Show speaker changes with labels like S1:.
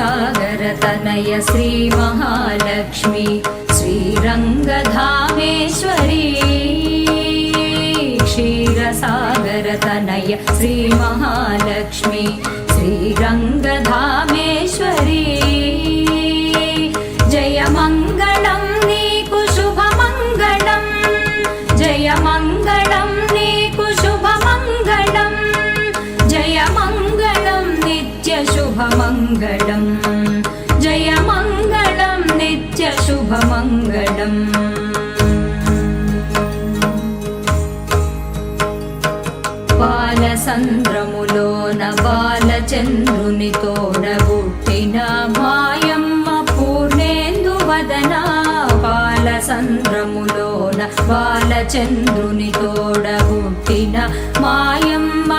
S1: क्षीरसागरतनय श्रीमहालक्ष्मी श्रीरङ्गधामेश्वरी क्षीरसागरतनय श्रीमहालक्ष्मी श्रीरङ्गधामेश्वरी जय मङ्गलं नीकु शुभमङ्गलं जय मङ्गलं नीकु शुभमङ्गलं जय मङ्गलं नित्यशुभमङ्गलं जय मङ्गलं नित्यशुभमङ्गलम् బాలసంద్రములోన బాలచంద్రుని తోడబుట్టిన మాయమ్మ పూర్ణేందువదన బాలసంద్రములోన బాలచంద్రుని తోడబుట్టిన మాయమ్మ